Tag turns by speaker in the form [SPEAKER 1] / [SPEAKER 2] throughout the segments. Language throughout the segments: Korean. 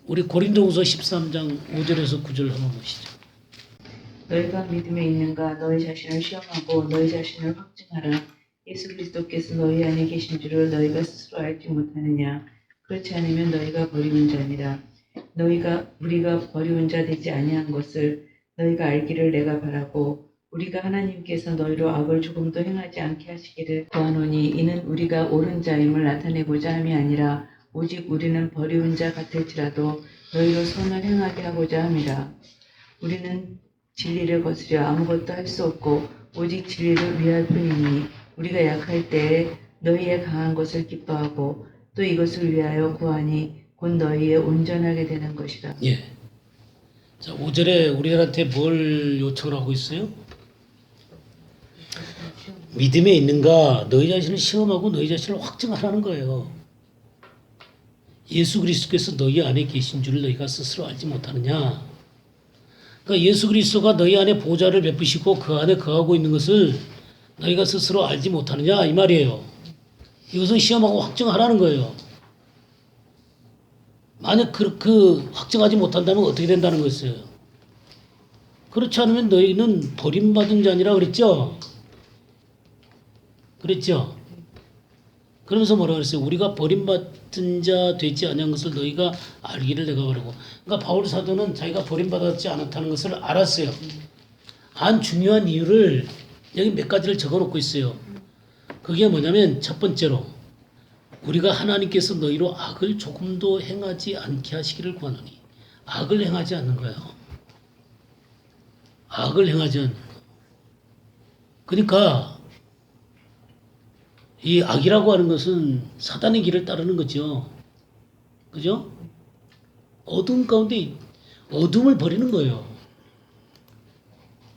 [SPEAKER 1] 우리 고린도후서 13장 5절에서 9절 한번 보시죠.
[SPEAKER 2] 너희가 믿음에 있는가? 너희 자신을 시험하고 너희 자신을 확증하라. 예수 그리스도께서 너희 안에 계신 줄을 너희가 스스로 알지 못하느냐? 그렇지 않으면 너희가 버리운 자니라. 우리가 버리운 자 되지 아니한 것을 너희가 알기를 내가 바라고, 우리가 하나님께서 너희로 악을 조금도 행하지 않게 하시기를 구하노니, 이는 우리가 옳은 자임을 나타내고자 함이 아니라 오직 우리는 버리운 자 같을지라도 너희로 선을 행하게 하고자 함이라. 우리는 진리를 거스려 아무것도 할 수 없고 오직 진리를 위할 뿐이니, 우리가 약할 때에 너희의 강한 것을 기뻐하고 또 이것을 위하여 구하니 곧 너희의 온전하게 되는 것이라.
[SPEAKER 1] 예. 자, 5절에 우리들한테 뭘 요청을 하고 있어요? 믿음에 있는가? 너희 자신을 시험하고 너희 자신을 확증하라는 거예요. 예수 그리스도께서 너희 안에 계신 줄을 너희가 스스로 알지 못하느냐? 그러니까 예수 그리스도가 너희 안에 보좌를 베푸시고 그 안에 거하고 있는 것을 너희가 스스로 알지 못하느냐 이 말이에요. 이것은 시험하고 확증하라는 거예요. 만약 그 확증하지 못한다면 어떻게 된다는 것이에요? 그렇지 않으면 너희는 버림받은 자니라 그랬죠? 그랬죠? 그러면서 뭐라 그랬어요? 우리가 버림받은 자 되지 아니한 것을 너희가 알기를 내가 바라고. 그러니까 바울 사도는 자기가 버림받았지 않았다는 것을 알았어요. 안 중요한 이유를 여기 몇 가지를 적어놓고 있어요. 그게 뭐냐면 첫 번째로 우리가 하나님께서 너희로 악을 조금도 행하지 않게 하시기를 구하노니. 악을 행하지 않는 거예요. 악을 행하지 않는 거. 그러니까 이 악이라고 하는 것은 사단의 길을 따르는 거죠. 그죠? 어둠 가운데 어둠을 버리는 거예요.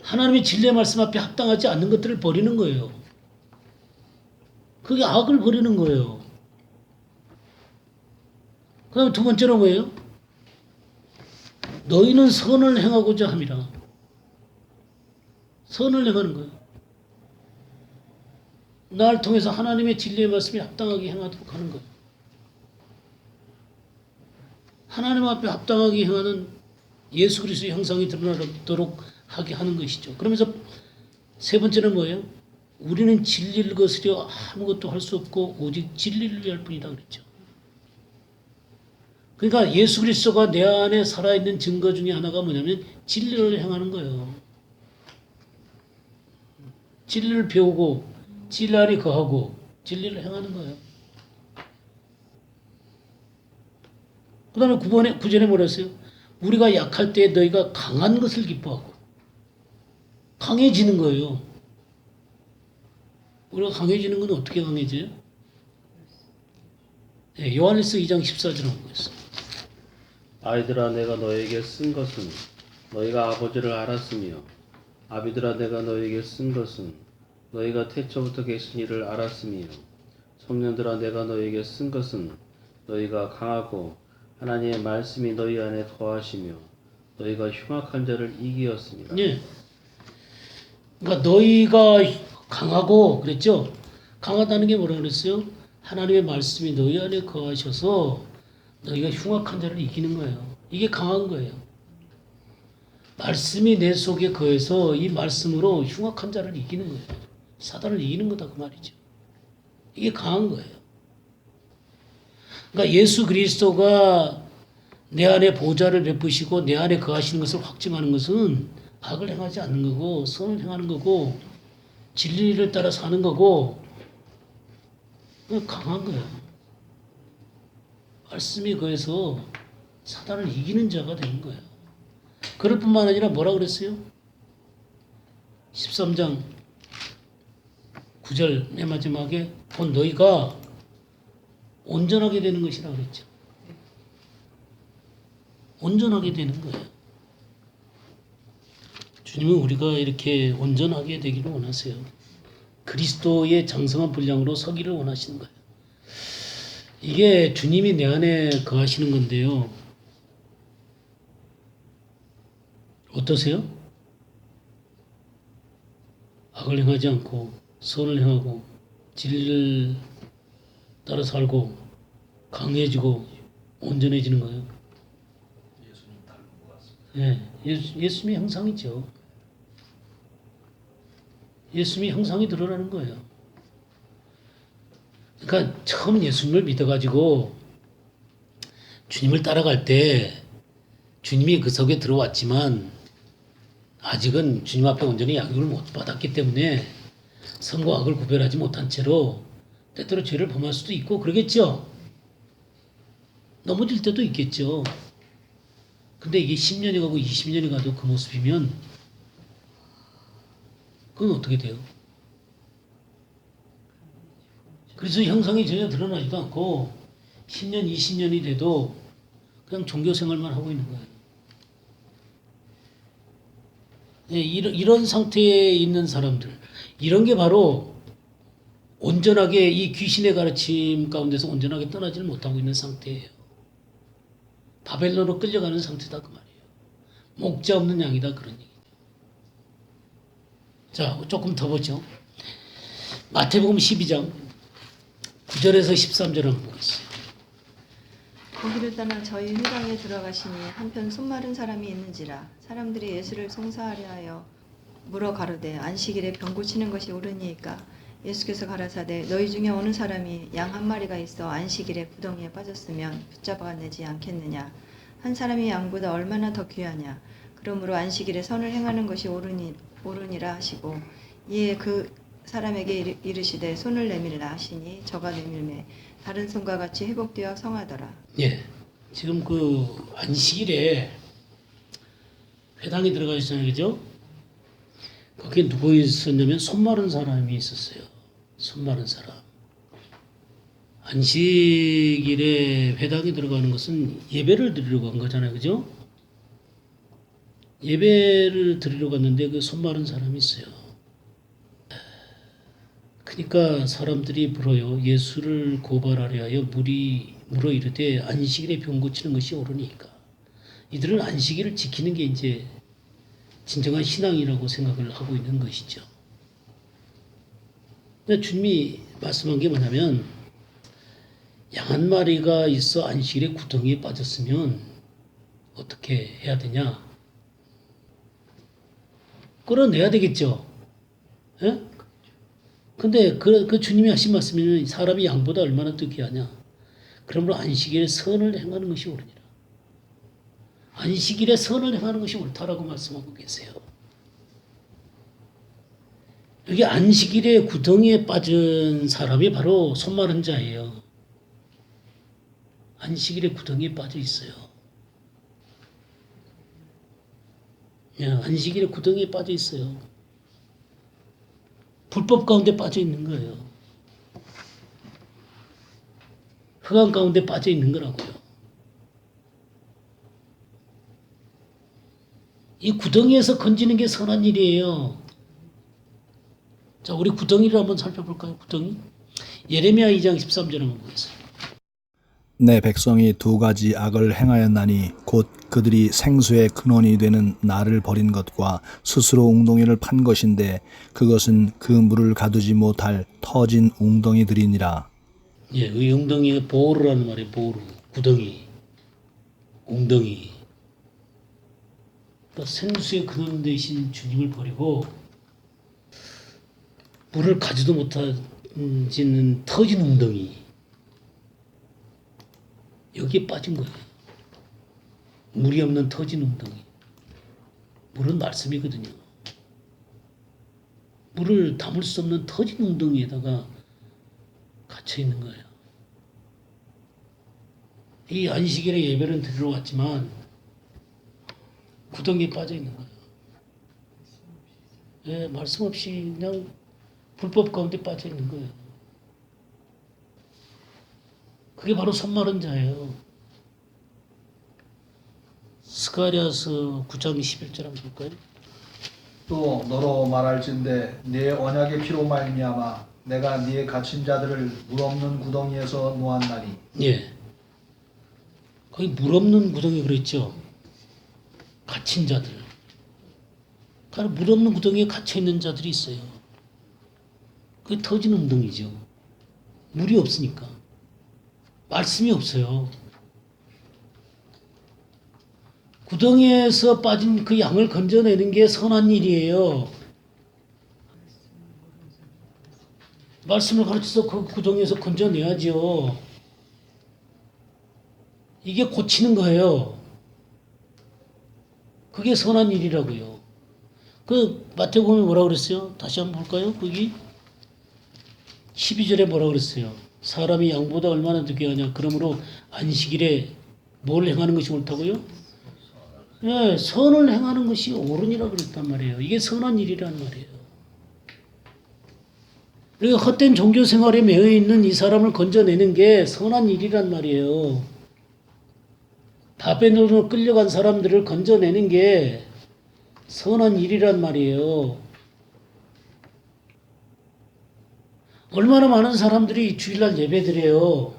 [SPEAKER 1] 하나님의 진리의 말씀 앞에 합당하지 않는 것들을 버리는 거예요. 그게 악을 버리는 거예요. 그 다음에 두 번째로 뭐예요? 너희는 선을 행하고자 함이라. 선을 행하는 거예요. 나를 통해서 하나님의 진리의 말씀이 합당하게 행하도록 하는 거예요. 하나님 앞에 합당하게 행하는 예수 그리스도의 형상이 드러나도록 하게 하는 것이죠. 그러면서 세 번째는 뭐예요? 우리는 진리를 거스려 아무것도 할 수 없고 오직 진리를 위할 뿐이다 그랬죠. 그러니까 예수 그리스도가 내 안에 살아있는 증거 중에 하나가 뭐냐면 진리를 행하는 거예요. 진리를 배우고 진리 안에 거하고 진리를 행하는 거예요. 그 다음에 9절에 뭐라 했어요? 우리가 약할 때 너희가 강한 것을 기뻐하고 강해지는 거예요. 우리가 강해지는 건 어떻게 강해져요? 네, 요한일서 2장 14절을 보겠습니다.
[SPEAKER 3] 아이들아, 내가 너에게 쓴 것은 너희가 아버지를 알았으며, 아비들아, 내가 너에게 쓴 것은 너희가 태초부터 계신 이를 알았으며, 청년들아, 내가 너에게 쓴 것은 너희가 강하고 하나님의 말씀이 너희 안에 거하시며 너희가 흉악한 자를 이기었습니다.
[SPEAKER 1] 예. 그러니까 너희가 강하고 그랬죠? 강하다는 게 뭐라 그랬어요? 하나님의 말씀이 너희 안에 거하셔서 너희가 흉악한 자를 이기는 거예요. 이게 강한 거예요. 말씀이 내 속에 거해서 이 말씀으로 흉악한 자를 이기는 거예요. 사단을 이기는 거다 그 말이죠. 이게 강한 거예요. 그러니까 예수 그리스도가 내 안에 보좌를 베푸시고 내 안에 거하시는 것을 확증하는 것은 악을 행하지 않는 거고 선을 행하는 거고 진리를 따라 사는 거고 강한 거예요. 말씀이 거해서 사단을 이기는 자가 되는 거예요. 그럴 뿐만 아니라 뭐라 그랬어요? 13장 9절 맨 마지막에 곧 너희가 온전하게 되는 것이라고 그랬죠. 온전하게 되는 거예요. 주님은 우리가 이렇게 온전하게 되기를 원하세요. 그리스도의 장성한 분량으로 서기를 원하시는 거예요. 이게 주님이 내 안에 거하시는 건데요. 어떠세요? 악을 행하지 않고 선을 행하고 진리를 따라 살고 강해지고 온전해지는 거예요. 예, 예수님의 형상이죠. 예수님의 형상이 드러나는 거예요. 그러니까 처음 예수님을 믿어가지고 주님을 따라갈 때 주님이 그 속에 들어왔지만 아직은 주님 앞에 온전히 양육을 못 받았기 때문에 선과 악을 구별하지 못한 채로 때때로 죄를 범할 수도 있고 그러겠죠. 넘어질 때도 있겠죠. 근데 이게 10년이 가고 20년이 가도 그 모습이면 그건 어떻게 돼요? 그래서 형상이 전혀 드러나지도 않고 10년, 20년이 돼도 그냥 종교 생활만 하고 있는 거예요. 네, 이런 상태에 있는 사람들, 이런 게 바로 온전하게 이 귀신의 가르침 가운데서 온전하게 떠나지를 못하고 있는 상태예요. 바벨론으로 끌려가는 상태다 그 말이에요. 목자 없는 양이다 그런 얘기죠. 자, 조금 더 보죠. 마태복음 12장 9절에서 13절 한번 보겠습니다.
[SPEAKER 4] 거기를 떠나 저희 회당에 들어가시니 한편 손마른 사람이 있는지라 사람들이 예수를 송사하려 하여 물어 가로되 안식일에 병 고치는 것이 옳으니이까 예수께서 가라사대 너희 중에 어느 사람이 양 한 마리가 있어 안식일에 구덩이에 빠졌으면 붙잡아내지 않겠느냐 한 사람이 양보다 얼마나 더 귀하냐 그러므로 안식일에 선을 행하는 것이 옳으니라 하시고 이에 그 사람에게 이르시되 손을 내밀라 하시니 저가 내밀매 다른 손과 같이 회복되어 성하더라.
[SPEAKER 1] 예, 지금 그 안식일에 회당에 들어가 있잖아요, 그죠? 거기에 누구 있었냐면 손 마른 사람이 있었어요. 손 마른 사람. 안식일에 회당에 들어가는 것은 예배를 드리러 간 거잖아요, 그죠? 예배를 드리러 갔는데 그 손 마른 사람이 있어요. 그러니까 사람들이 물어요. 예수를 고발하려 하여 물어 이르되 안식일에 병 고치는 것이 옳으니까. 이들은 안식일을 지키는 게 이제 진정한 신앙이라고 생각을 하고 있는 것이죠. 근데 주님이 말씀한 게 뭐냐면 양 한 마리가 있어 안식일에 구덩이에 빠졌으면 어떻게 해야 되냐? 끌어내야 되겠죠. 예? 근데 그 주님이 하신 말씀은 사람이 양보다 얼마나 더 귀하냐. 그러므로 안식일에 선을 행하는 것이 옳으니라. 안식일에 선을 행하는 것이 옳다라고 말씀하고 계세요. 여기 안식일에 구덩이에 빠진 사람이 바로 손 마른 자예요. 안식일에 구덩이에 빠져 있어요. 예, 안식일에 구덩이에 빠져 있어요. 불법 가운데 빠져 있는 거예요. 흑암 가운데 빠져 있는 거라고요. 이 구덩이에서 건지는 게 선한 일이에요. 자, 우리 구덩이를 한번 살펴볼까요? 구덩이. 예레미야 2장 13절 한번 보겠습니다.
[SPEAKER 5] 내 백성이 두 가지 악을 행하였나니 곧 그들이 생수의 근원이 되는 나를 버린 것과 스스로 웅덩이를 판 것인데 그것은 그 물을 가두지 못할 터진 웅덩이들이니라.
[SPEAKER 1] 예, 이 웅덩이가 보르라는 말이에요. 보르. 구덩이. 웅덩이. 그러니까 생수의 근원 되신 주님을 버리고 물을 가지도 못하는 터진 웅덩이. 여기에 빠진 거예요. 물이 없는 터진 웅덩이. 물은 말씀이거든요. 물을 담을 수 없는 터진 웅덩이에다가 갇혀 있는 거예요. 이 안식일에 예배를 드리러 왔지만 구덩이에 빠져 있는 거예요. 예, 말씀 없이 그냥 불법 가운데 빠져 있는 거예요. 그게 바로 손 마른 자예요. 스가랴서 9장 11절 한번 볼까요?
[SPEAKER 6] 또 너로 말할진대 네 언약의 피로 말미암아 내가 네 갇힌 자들을 물 없는 구덩이에서 놓았나니.
[SPEAKER 1] 예. 거기 물 없는 구덩이 그랬죠. 갇힌 자들. 그러니까 물 없는 구덩이에 갇혀 있는 자들이 있어요. 그게 터진 웅덩이죠. 물이 없으니까. 말씀이 없어요. 구덩이에서 빠진 그 양을 건져내는 게 선한 일이에요. 말씀을 가르쳐서 그 구덩이에서 건져내야죠. 이게 고치는 거예요. 그게 선한 일이라고요. 그 마태복음에 뭐라 그랬어요? 다시 한번 볼까요? 거기 12절에 뭐라 그랬어요? 사람이 양보다 얼마나 늦게 하냐. 그러므로 안식일에 뭘 행하는 것이 옳다고요? 예, 선을 행하는 것이 옳으니라 그랬단 말이에요. 이게 선한 일이라는 말이에요. 그리고 헛된 종교 생활에 매여 있는 이 사람을 건져내는 게 선한 일이란 말이에요. 바벨론으로 끌려간 사람들을 건져내는 게 선한 일이란 말이에요. 얼마나 많은 사람들이 주일날 예배드려요.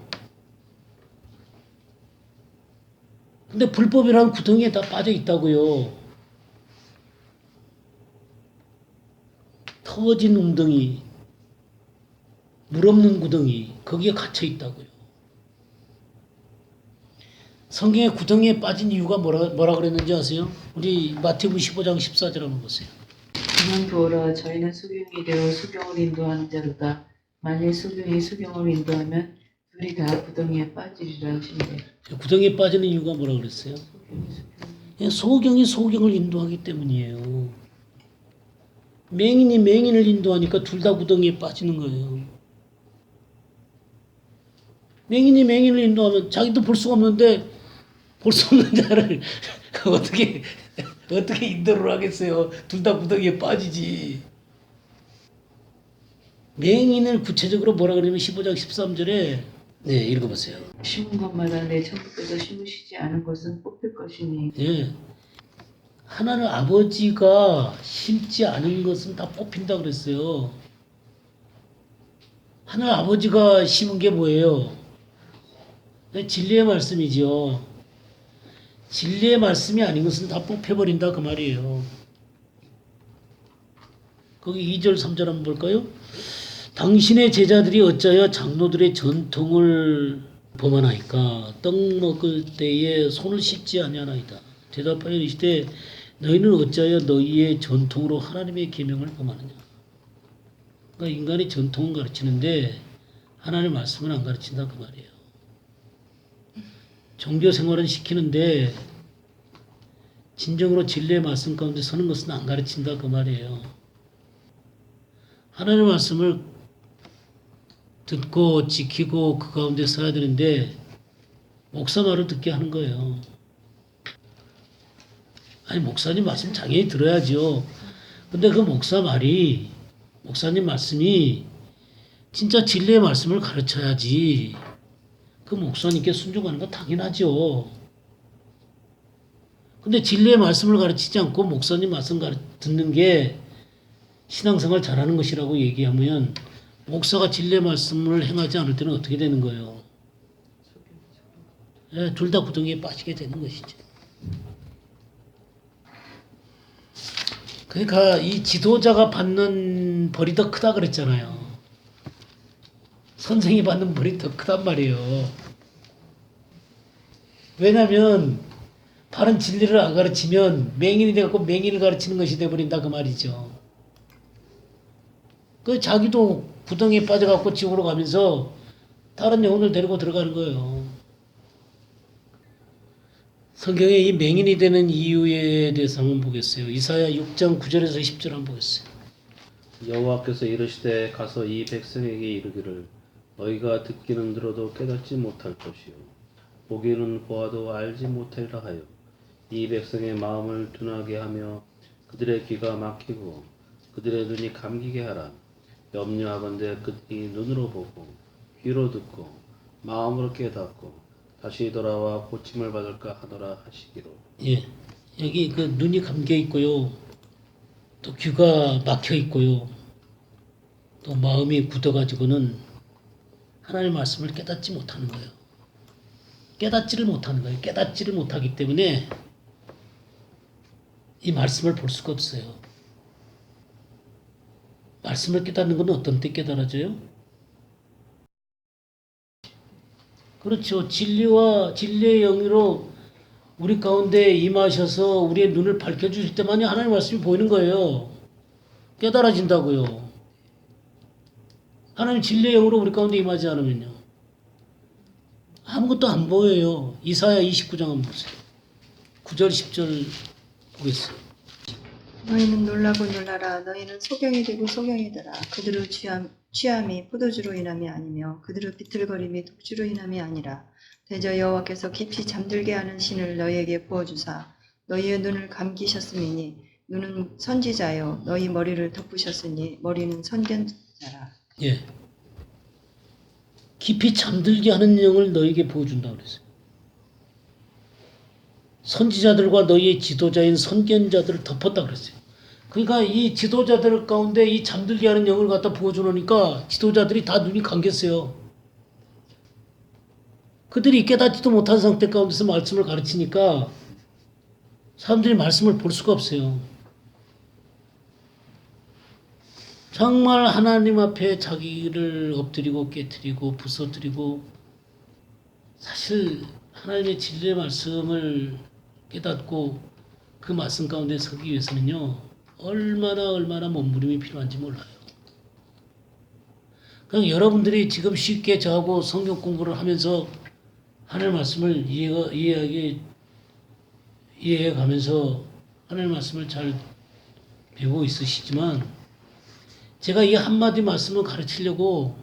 [SPEAKER 1] 근데 불법이라는 구덩이에 다 빠져 있다고요. 터진 웅덩이, 물 없는 구덩이, 거기에 갇혀 있다고요. 성경에 구덩이에 빠진 이유가 뭐라 그랬는지 아세요? 우리 마태복음 15장 14절 한번 보세요.
[SPEAKER 2] 그만두어라. 저희는 수경이 되어 수경을 인도하는 자로다. 만일 수경이 수경을 인도하면 둘이 다 구덩이에 빠지리라 하신대.
[SPEAKER 1] 구덩이에 빠지는 이유가 뭐라 그랬어요? 소경이 소경을 인도하기 때문이에요. 맹인이 맹인을 인도하니까 둘 다 구덩이에 빠지는 거예요. 맹인이 맹인을 인도하면 자기도 볼 수가 없는데 볼 수 없는 자를 어떻게 인도를 하겠어요? 둘 다 구덩이에 빠지지. 맹인을 구체적으로 뭐라 그러냐면 15장 13절에 네, 읽어보세요.
[SPEAKER 2] 심은 것마다 내 천국에서 심으시지 않은 것은 뽑힐 것이니.
[SPEAKER 1] 예. 하나는 아버지가 심지 않은 것은 다 뽑힌다 그랬어요. 하늘 아버지가 심은 게 뭐예요? 진리의 말씀이죠. 진리의 말씀이 아닌 것은 다 뽑혀버린다 그 말이에요. 거기 2절 3절 한번 볼까요? 당신의 제자들이 어찌하여 장로들의 전통을 범하나이까? 떡 먹을 때에 손을 씻지 아니하나이다. 대답하여 이르시되 너희는 어찌하여 너희의 전통으로 하나님의 계명을 범하느냐? 그러니까 인간이 전통은 가르치는데 하나님의 말씀은 안 가르친다 그 말이에요. 종교 생활은 시키는데 진정으로 진리의 말씀 가운데 서는 것은 안 가르친다 그 말이에요. 하나님의 말씀을 듣고 지키고 그 가운데 서야 되는데 목사 말을 듣게 하는 거예요. 아니 목사님 말씀 당연히 들어야죠. 근데 그 목사님 말씀이 진짜 진리의 말씀을 가르쳐야지 그 목사님께 순종하는 건 당연하죠. 근데 진리의 말씀을 가르치지 않고 목사님 말씀 듣는 게 신앙생활 잘하는 것이라고 얘기하면 목사가 진리의 말씀을 행하지 않을 때는 어떻게 되는 거예요? 예, 둘 다 구덩이에 빠지게 되는 것이죠. 그러니까 이 지도자가 받는 벌이 더 크다 그랬잖아요. 선생이 받는 벌이 더 크단 말이에요. 왜냐하면 바른 진리를 안 가르치면 맹인이 돼갖고 맹인을 가르치는 것이 돼버린다 그 말이죠. 그 자기도 구덩이에 빠져갖고 지옥으로 가면서 다른 영혼을 데리고 들어가는 거예요. 성경에 이 맹인이 되는 이유에 대해서 한번 보겠어요. 이사야 6장 9절에서 10절 한번 보겠어요.
[SPEAKER 3] 여호와께서 이르시되 가서 이 백성에게 이르기를 너희가 듣기는 들어도 깨닫지 못할 것이요 보기는 보아도 알지 못하리라 하여 이 백성의 마음을 둔하게 하며 그들의 귀가 막히고 그들의 눈이 감기게 하라. 염려하건대 그들이 눈으로 보고 귀로 듣고 마음으로 깨닫고 다시 돌아와 고침을 받을까 하노라 하시기로.
[SPEAKER 1] 예, 여기 그 눈이 감겨 있고요, 또 귀가 막혀 있고요, 또 마음이 굳어가지고는 하나님의 말씀을 깨닫지 못하는 거예요. 깨닫지를 못하는 거예요. 깨닫지를 못하기 때문에 이 말씀을 볼 수가 없어요. 말씀을 깨닫는 건 어떤 때 깨달아져요? 그렇죠. 진리와 진리의 영으로 우리 가운데 임하셔서 우리의 눈을 밝혀주실 때만이 하나님의 말씀이 보이는 거예요. 깨달아진다고요. 하나님 진리의 영으로 우리 가운데 임하지 않으면요. 아무것도 안 보여요. 이사야 29장 한번 보세요. 9절 10절 보겠어요.
[SPEAKER 4] 너희는 놀라고 놀라라. 너희는 소경이 되고 소경이 되라. 그들의 취함이 포도주로 인함이 아니며 그들의 비틀거림이 독주로 인함이 아니라 대저 여호와께서 깊이 잠들게 하는 신을 너희에게 부어주사 너희의 눈을 감기셨음이니 눈은 선지자요 너희 머리를 덮으셨으니 머리는 선견자라.
[SPEAKER 1] 예. 깊이 잠들게 하는 영을 너에게 부어준다고 그랬어요. 선지자들과 너희의 지도자인 선견자들을 덮었다 그랬어요. 그러니까 이 지도자들 가운데 이 잠들게 하는 영을 갖다 부어주니까 지도자들이 다 눈이 감겼어요. 그들이 깨닫지도 못한 상태 가운데서 말씀을 가르치니까 사람들이 말씀을 볼 수가 없어요. 정말 하나님 앞에 자기를 엎드리고 깨트리고 부서뜨리고 사실 하나님의 진리의 말씀을 깨닫고 그 말씀 가운데 서기 위해서는요 얼마나 몸부림이 필요한지 몰라요. 그냥 여러분들이 지금 쉽게 저하고 성경 공부를 하면서 하나님의 말씀을 이해해가면서 하나님의 말씀을 잘 배우고 있으시지만 제가 이 한마디 말씀을 가르치려고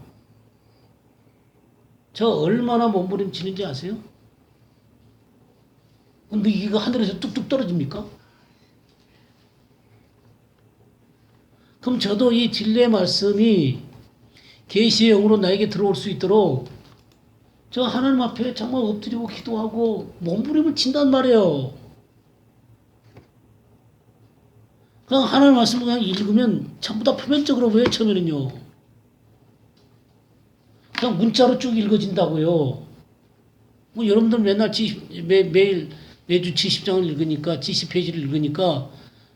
[SPEAKER 1] 저 얼마나 몸부림치는지 아세요? 근데 이거 하늘에서 뚝뚝 떨어집니까? 그럼 저도 이 진리의 말씀이 계시의 영으로 나에게 들어올 수 있도록 저 하나님 앞에 정말 엎드리고 기도하고 몸부림을 친단 말이에요. 그냥 하나님 말씀을 그냥 읽으면 전부 다 표면적으로 보여요. 처음에는요. 그냥 문자로 쭉 읽어진다고요. 뭐 여러분들 맨날 매주 70장을 읽으니까 70페이지를 읽으니까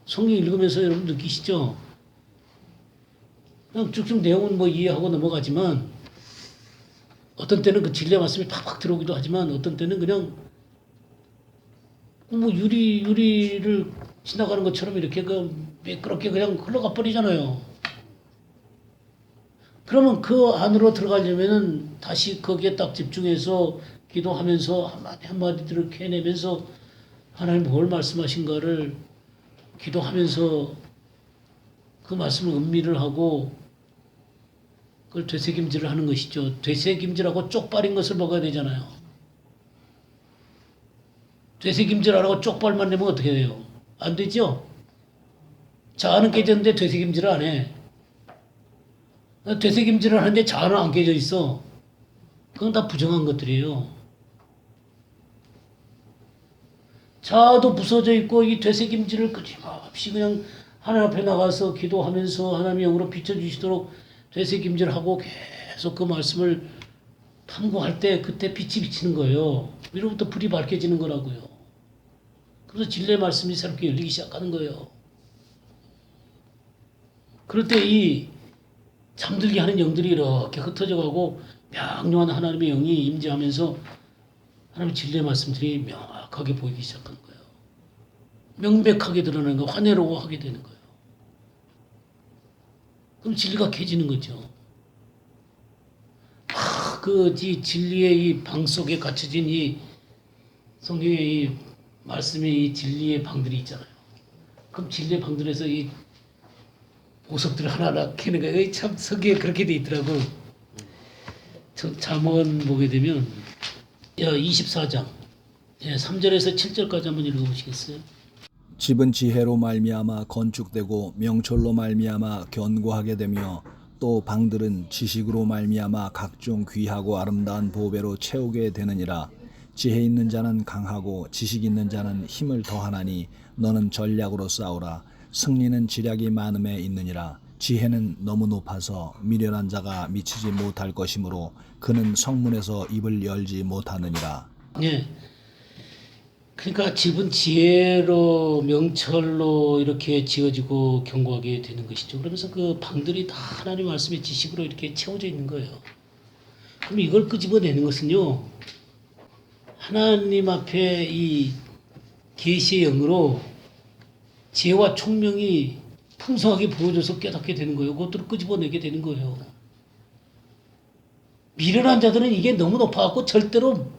[SPEAKER 1] 성경 읽으면서 여러분 느끼시죠? 그냥 쭉쭉 내용은 뭐 이해하고 넘어가지만 어떤 때는 그 진리의 말씀이 팍팍 들어오기도 하지만 어떤 때는 그냥 뭐 유리를 지나가는 것처럼 이렇게 매끄럽게 그냥 흘러가 버리잖아요. 그러면 그 안으로 들어가려면은 다시 거기에 딱 집중해서 기도하면서 한마디들을 캐내면서 하나님 뭘 말씀하신가를 기도하면서 그 말씀을 음미를 하고 그걸 되새김질을 하는 것이죠. 되새김질하고 쪽발인 것을 먹어야 되잖아요. 되새김질하라고 쪽발만 내면 어떻게 돼요? 안 되죠? 자아는 깨졌는데 되새김질을 안 해. 되새김질을 하는데 자아는 안 깨져 있어. 그건 다 부정한 것들이에요. 자아도 부서져 있고 이 되새김질을 끊임없이 그냥 하나님 앞에 나가서 기도하면서 하나님의 영으로 비춰주시도록 되새김질하고 계속 그 말씀을 탐구할 때 그때 빛이 비치는 거예요. 위로부터 불이 밝혀지는 거라고요. 그래서 진리의 말씀이 새롭게 열리기 시작하는 거예요. 그럴 때 이 잠들게 하는 영들이 이렇게 흩어져 가고 명료한 하나님의 영이 임재하면서 하나님의 진리의 말씀들이 명확하게 보이기 시작하는 거예요. 명백하게 드러나는 거, 환해로워하게 되는 거예요. 그럼 진리가 캐지는 거죠. 이 진리의 이 방 속에 갇혀진 이 성경의 이 말씀의 이 진리의 방들이 있잖아요. 그럼 진리의 방들에서 이 보석들을 하나하나 캐는 거예요. 참 성경에 그렇게 돼 있더라고. 잠언 보게 되면 24장 3절에서 7절까지 한번 읽어보시겠어요?
[SPEAKER 5] 집은 지혜로 말미암아 건축되고 명철로 말미암아 견고하게 되며 또 방들은 지식으로 말미암아 각종 귀하고 아름다운 보배로 채우게 되느니라. 지혜 있는 자는 강하고 지식 있는 자는 힘을 더하나니 너는 전략으로 싸우라. 승리는 지략이 많음에 있느니라. 지혜는 너무 높아서 미련한 자가 미치지 못할 것이므로 그는 성문에서 입을 열지 못하느니라.
[SPEAKER 1] 예. 그러니까 집은 지혜로 명철로 이렇게 지어지고 견고하게 되는 것이죠. 그러면서 그 방들이 다 하나님 말씀의 지식으로 이렇게 채워져 있는 거예요. 그럼 이걸 끄집어내는 것은요. 하나님 앞에 이 계시의 영으로 지혜와 총명이 풍성하게 부어져서 깨닫게 되는 거예요. 그것들을 끄집어내게 되는 거예요. 미련한 자들은 이게 너무 높아갖고 절대로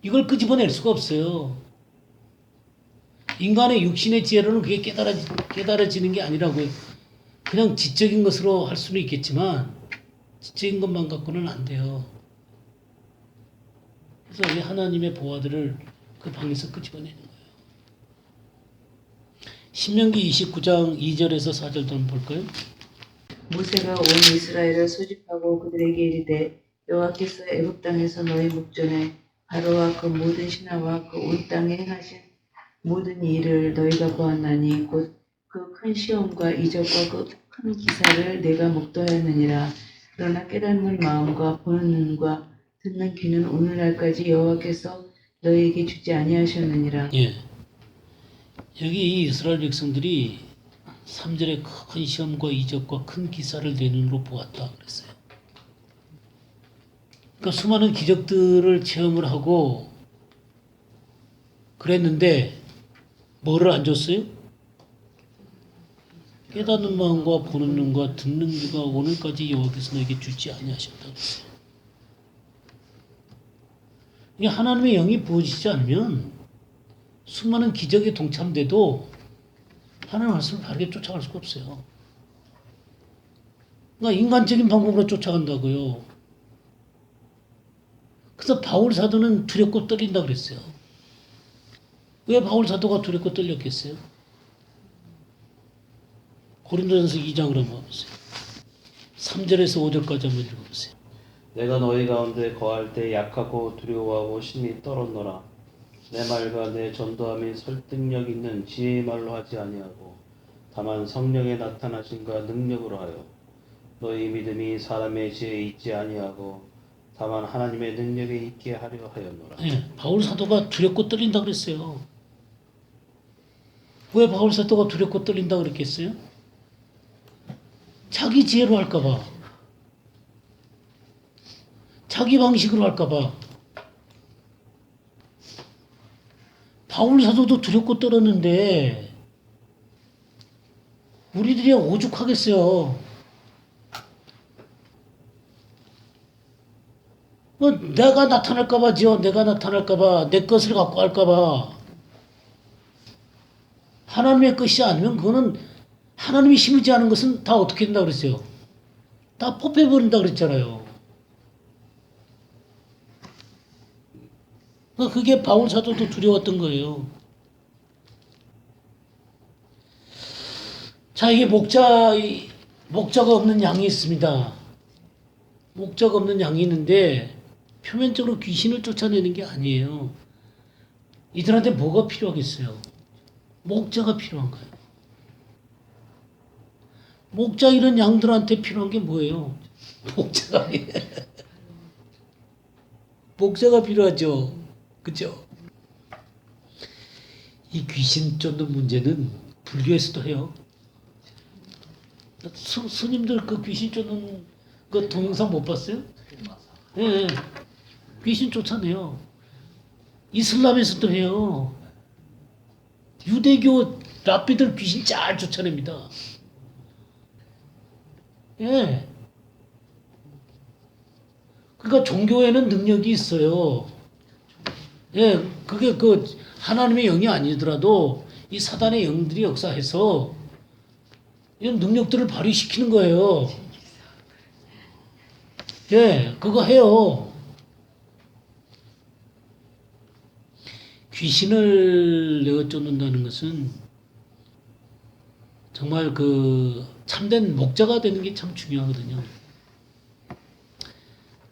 [SPEAKER 1] 이걸 끄집어낼 수가 없어요. 인간의 육신의 지혜로는 그게 깨달아지는 게 아니라고요. 그냥 지적인 것으로 할 수는 있겠지만 지적인 것만 갖고는 안 돼요. 그래서 이 하나님의 보화들을 그 방에서 끄집어내는 거예요. 신명기 29장 2절에서 4절 좀 볼까요?
[SPEAKER 2] 모세가 온 이스라엘을 소집하고 그들에게 이르되 여호와께서 애굽 땅에서 너희 목전에 바로와 그 모든 신하와 그 온 땅에 행하신 모든 일을 너희가 보았나니 곧 그 큰 시험과 이적과 그 큰 기사를 내가 목도하였느니라. 그러나 깨닫는 마음과 보는 눈과 듣는 귀는 오늘날까지 여호와께서 너희에게 주지 아니하셨느니라.
[SPEAKER 1] 예. 여기 이 이스라엘 백성들이 3절에 큰 시험과 이적과 큰 기사를 내 눈으로 보았다 그랬어요. 그러니까 수많은 기적들을 체험을 하고 그랬는데 뭐를 안 줬어요? 깨닫는 마음과 보는 눈과 듣는 귀가 오늘까지 여호와께서 너에게 주지 아니하셨다 그랬어요. 이게 하나님의 영이 부어지지 않으면 수많은 기적에 동참돼도 하나님 말씀을 바르게 쫓아갈 수가 없어요. 그러니까 인간적인 방법으로 쫓아간다고요. 그래서 바울 사도는 두렵고 떨린다 그랬어요. 왜 바울 사도가 두렵고 떨렸겠어요? 고린도전서 2장을 한번 보세요. 3절에서 5절까지 한번 읽어보세요.
[SPEAKER 3] 내가 너희 가운데 거할 때 약하고 두려워하고 심히 떨었노라. 내 말과 내 전도함이 설득력 있는 지혜의 말로 하지 아니하고 다만 성령의 나타나심과 능력으로 하여 너희 믿음이 사람의 지혜에 있지 아니하고 다만 하나님의 능력에 있게 하려 하였노라.
[SPEAKER 1] 네, 바울 사도가 두렵고 떨린다 그랬어요. 왜 바울 사도가 두렵고 떨린다 그랬겠어요? 자기 지혜로 할까봐, 자기 방식으로 할까봐. 바울 사도도 두렵고 떨었는데 우리들이 오죽하겠어요. 뭐 내가 나타날까봐 내가 나타날까봐 내 것을 갖고 할까봐. 하나님의 것이 아니면 그거는 하나님이 심지 않은 것은 다 어떻게 된다 그랬어요? 다 뽑혀버린다 그랬잖아요. 그게 바울 사도도 두려웠던 거예요. 자, 이게 목자가 없는 양이 있습니다. 목자가 없는 양이 있는데 표면적으로 귀신을 쫓아내는 게 아니에요. 이들한테 뭐가 필요하겠어요? 목자가 필요한 거예요. 목자 이런 양들한테 필요한 게 뭐예요? 목자가 필요하죠. 그죠? 이 귀신 쫓는 문제는 불교에서도 해요. 스님들 그 귀신 쫓는 그 동영상 못 봤어요? 예, 귀신 쫓아내요. 이슬람에서도 해요. 유대교 랍비들 귀신 잘 쫓아냅니다. 예. 그러니까 종교에는 능력이 있어요. 예, 그게 그 하나님의 영이 아니더라도 이 사단의 영들이 역사해서 이런 능력들을 발휘시키는 거예요. 예, 그거 해요. 귀신을 내어 쫓는다는 것은 정말 그 참된 목자가 되는 게 참 중요하거든요.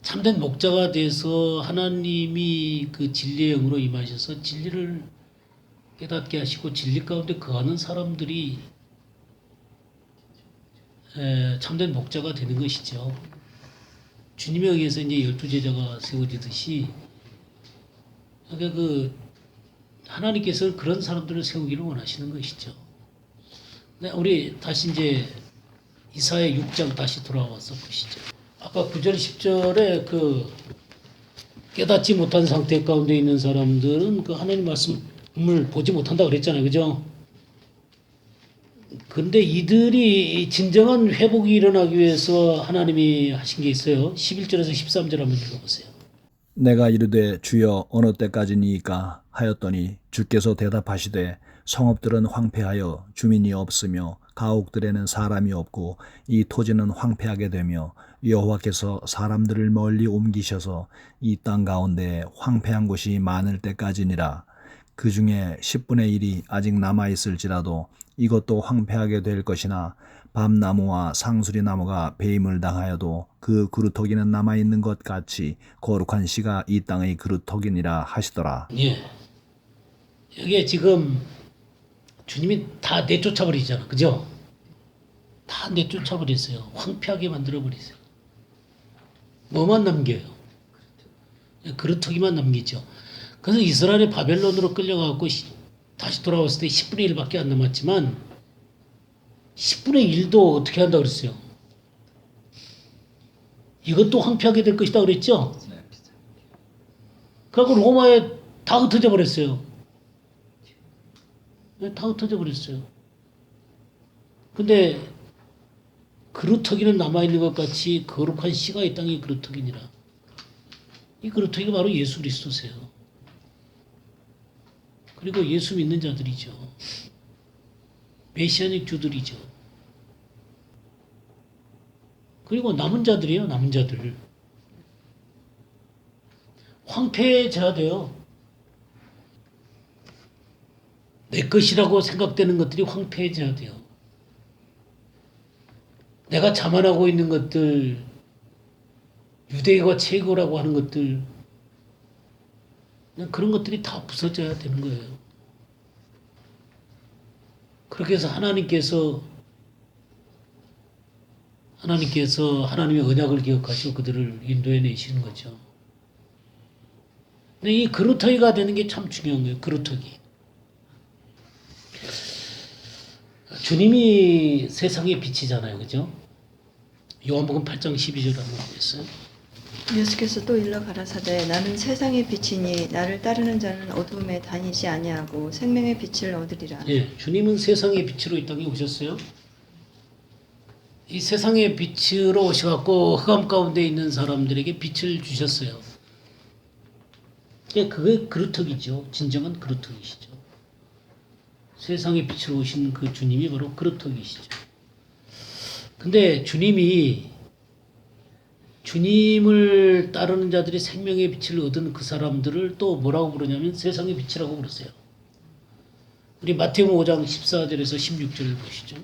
[SPEAKER 1] 참된 목자가 돼서 하나님이 그 진리의 영으로 임하셔서 진리를 깨닫게 하시고 진리 가운데 거하는 사람들이 참된 목자가 되는 것이죠. 주님에 의해서 이제 12제자가 세워지듯이 그러니까 그 하나님께서 그런 사람들을 세우기를 원하시는 것이죠. 네, 우리 다시 이제 이사야 6장 다시 돌아와서 보시죠. 아까 9절 10절에 그 깨닫지 못한 상태 가운데 있는 사람들은 그 하나님 말씀 을 보지 못한다 그랬잖아요. 그죠? 근데 이들이 진정한 회복이 일어나기 위해서 하나님이 하신 게 있어요. 11절에서 13절 한번 읽어보세요.
[SPEAKER 5] 내가 이르되 주여 어느 때까지니이까 하였더니 주께서 대답하시되 성읍들은 황폐하여 주민이 없으며 가옥들에는 사람이 없고 이 토지는 황폐하게 되며 여호와께서 사람들을 멀리 옮기셔서 이 땅 가운데 황폐한 곳이 많을 때까지니라. 그 중에 10분의 1이 아직 남아있을지라도 이것도 황폐하게 될 것이나 밤나무와 상수리나무가 배임을 당하여도 그 그루터기는 남아있는 것 같이 거룩한 씨가 이 땅의 그루터기니라 하시더라.
[SPEAKER 1] 예. 여기에 지금 주님이 다 내쫓아버리잖아. 그죠? 다 내쫓아버렸어요. 황폐하게 만들어버리세요. 뭐만 남겨요? 그루터기만 남기죠. 그래서 이스라엘이 바벨론으로 끌려가고 다시 돌아왔을 때 10분의 1밖에 안 남았지만 10분의 1도 어떻게 한다 그랬어요? 이것도 황폐하게 될 것이다 그랬죠? 그래갖고 로마에 다 흩어져 버렸어요. 다 흩어져 버렸어요. 근데 그루터기는 남아있는 것 같이 거룩한 씨가 이 땅의 그루터기니라. 이 그루터기가 바로 예수 그리스도세요. 그리고 예수 믿는 자들이죠. 메시아닉 주들이죠. 그리고 남은 자들이에요. 남은 자들. 황폐해져야 돼요. 내 것이라고 생각되는 것들이 황폐해져야 돼요. 내가 자만하고 있는 것들, 유대가 최고라고 하는 것들, 그런 것들이 다 부서져야 되는 거예요. 그렇게 해서 하나님께서 하나님의 언약을 기억하시고 그들을 인도해 내시는 거죠. 근데 이 그루터기가 되는 게 참 중요한 거예요. 그루터기. 주님이 세상의 빛이잖아요. 그죠? 요한복음 8장 12절 한번 보겠어요.
[SPEAKER 4] 예수께서 또 일러 가라사대 나는 세상의 빛이니 나를 따르는 자는 어둠에 다니지 아니하고 생명의 빛을 얻으리라.
[SPEAKER 1] 예, 주님은 세상의 빛으로 이 땅에 오셨어요. 이 세상의 빛으로 오셔갖고 흑암 가운데 있는 사람들에게 빛을 주셨어요. 예, 그게 그루터기죠. 진정한 그루터기시죠. 세상의 빛으로 오신 그 주님이 바로 그루터기시죠. 근데 주님을 따르는 자들이 생명의 빛을 얻은 그 사람들을 또 뭐라고 부르냐면 세상의 빛이라고 부르세요. 우리 마태복음 5장 14절에서 16절을 보시죠.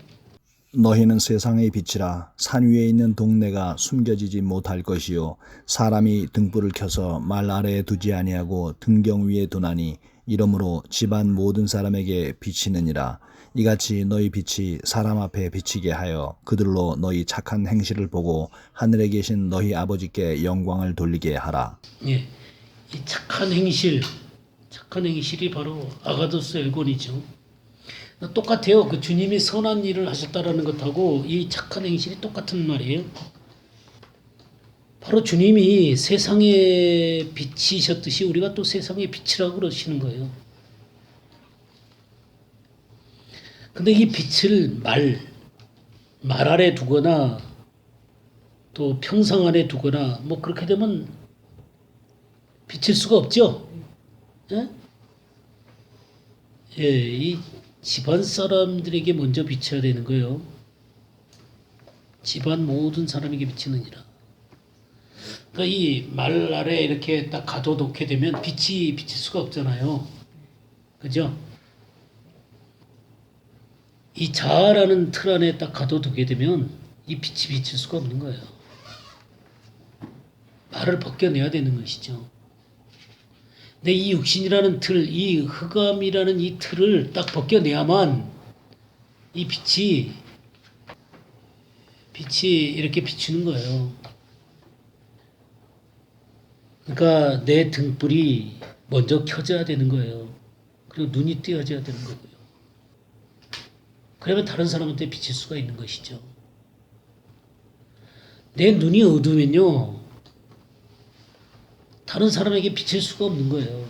[SPEAKER 5] 너희는 세상의 빛이라. 산 위에 있는 동네가 숨겨지지 못할 것이요 사람이 등불을 켜서 말 아래에 두지 아니하고 등경 위에 두나니 이러므로 집안 모든 사람에게 비치느니라. 이같이 너희 빛이 사람 앞에 비치게 하여 그들로 너희 착한 행실을 보고 하늘에 계신 너희 아버지께 영광을 돌리게 하라.
[SPEAKER 1] 예, 이 착한 행실이 바로 아가도스 엘곤이죠. 똑같아요. 그 주님이 선한 일을 하셨다라는 것하고 이 착한 행실이 똑같은 말이에요. 바로 주님이 세상의 빛이셨듯이 우리가 또 세상의 빛이라고 그러시는 거예요. 근데 이 빛을 말 아래 두거나 또 평상 안에 두거나 뭐 그렇게 되면 비칠 수가 없죠. 예? 예, 이 집안 사람들에게 먼저 비쳐야 되는 거예요. 집안 모든 사람에게 비치느니라. 그러니까 이 말 아래 이렇게 딱 가둬놓게 되면 빛이 비칠 수가 없잖아요. 그죠? 이 자아라는 틀 안에 딱 가둬두게 되면 이 빛이 비칠 수가 없는 거예요. 말을 벗겨내야 되는 것이죠. 근데 이 육신이라는 틀, 이 흑암이라는 이 틀을 딱 벗겨내야만 이 빛이 이렇게 비추는 거예요. 그러니까 내 등불이 먼저 켜져야 되는 거예요. 그리고 눈이 띄어져야 되는 거고요. 그러면 다른 사람한테 비칠 수가 있는 것이죠. 내 눈이 어두우면요, 다른 사람에게 비칠 수가 없는 거예요.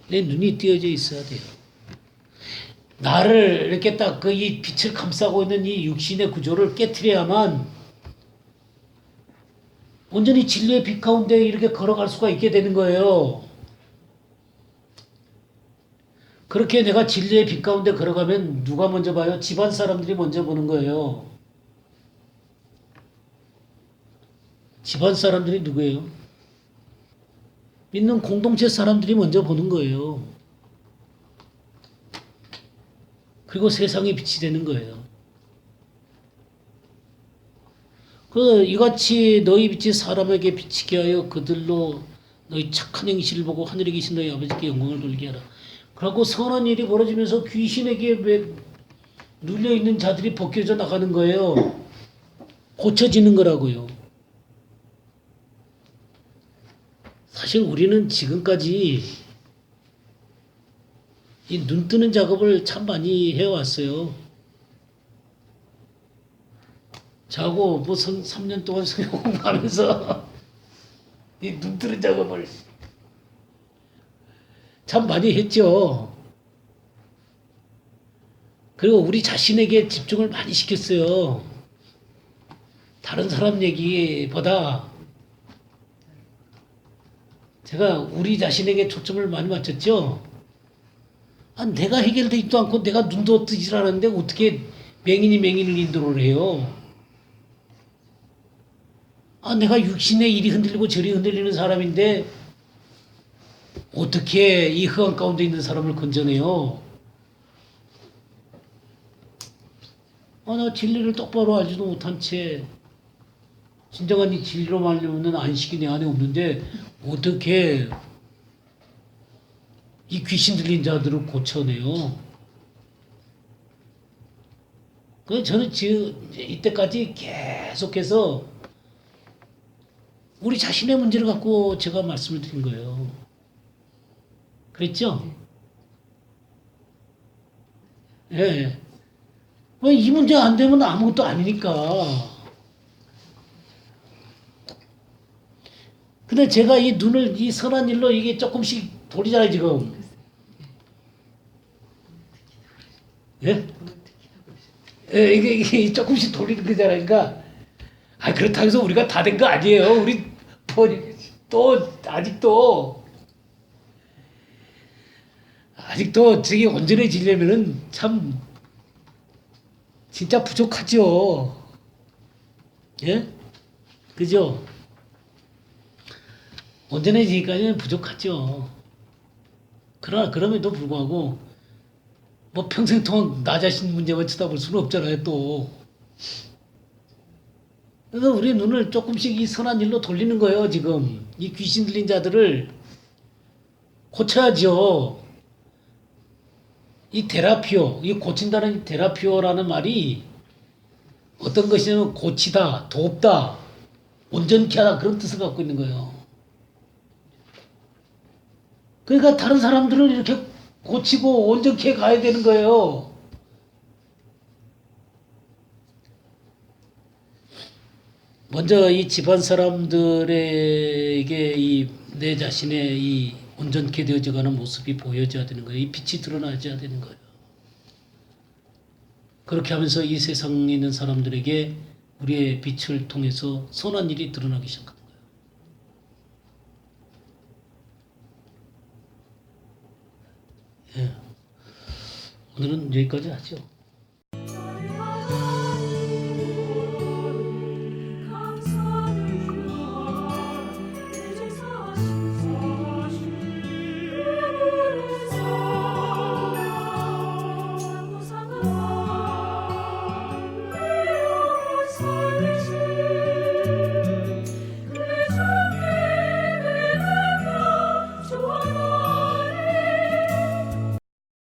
[SPEAKER 1] 내 눈이 띄어져 있어야 돼요. 나를 이렇게 딱 그 이 빛을 감싸고 있는 이 육신의 구조를 깨트려야만 온전히 진리의 빛 가운데 이렇게 걸어갈 수가 있게 되는 거예요. 그렇게 내가 진리의 빛 가운데 걸어가면 누가 먼저 봐요? 집안 사람들이 먼저 보는 거예요. 집안 사람들이 누구예요? 믿는 공동체 사람들이 먼저 보는 거예요. 그리고 세상에 빛이 되는 거예요. 이같이 너희 빛이 사람에게 비치게 하여 그들로 너희 착한 행실을 보고 하늘에 계신 너희 아버지께 영광을 돌리게 하라. 그러고 선한 일이 벌어지면서 귀신에게 눌려있는 자들이 벗겨져 나가는 거예요. 고쳐지는 거라고요. 사실 우리는 지금까지 이 눈 뜨는 작업을 참 많이 해왔어요. 자고 뭐 3년 동안 성경 공부하면서 이 눈 뜨는 작업을 참 많이 했죠. 그리고 우리 자신에게 집중을 많이 시켰어요. 다른 사람 얘기보다 제가 우리 자신에게 초점을 많이 맞췄죠. 내가 해결되지도 않고 내가 눈도 뜨질 않았는데 어떻게 맹인을 인도를 해요. 내가 육신의 일이 흔들리고 저리 흔들리는 사람인데 어떻게 이 흑암 가운데 있는 사람을 건져내요. 나 진리를 똑바로 알지도 못한 채 진정한 이 진리로 말려면 안식이 내 안에 없는데 어떻게 이 귀신 들린 자들을 고쳐내요. 저는 이때까지 계속해서 우리 자신의 문제를 갖고 제가 말씀을 드린 거예요. 그랬죠? 예. 이 문제 안 되면 아무것도 아니니까. 근데 제가 이 눈을 이 선한 일로 이게 조금씩 돌리잖아요, 지금. 예? 예, 이게 조금씩 돌리는 거잖아요. 그러니까, 그렇다고 해서 우리가 다 된 거 아니에요. 우리 아직도 저기 온전해지려면은 참, 진짜 부족하죠. 예? 그죠? 온전해지기까지는 부족하죠. 그러나 그럼에도 불구하고 뭐 평생 동안 나 자신 문제만 쳐다볼 수는 없잖아요, 또. 그래서 우리 눈을 조금씩 이 선한 일로 돌리는 거예요, 지금. 이 귀신 들린 자들을 고쳐야죠. 이 테라피오, 이 고친다는 테라피오라는 말이 어떤 것이냐면 고치다, 돕다, 온전케 하다 그런 뜻을 갖고 있는 거예요. 그러니까 다른 사람들을 이렇게 고치고 온전케 가야 되는 거예요. 먼저 이 집안 사람들에게 이 내 자신의 이 온전케 되어져가는 모습이 보여져야 되는 거예요. 이 빛이 드러나져야 되는 거예요. 그렇게 하면서 이 세상에 있는 사람들에게 우리의 빛을 통해서 선한 일이 드러나기 시작하는 거예요. 예. 오늘은 여기까지 하죠.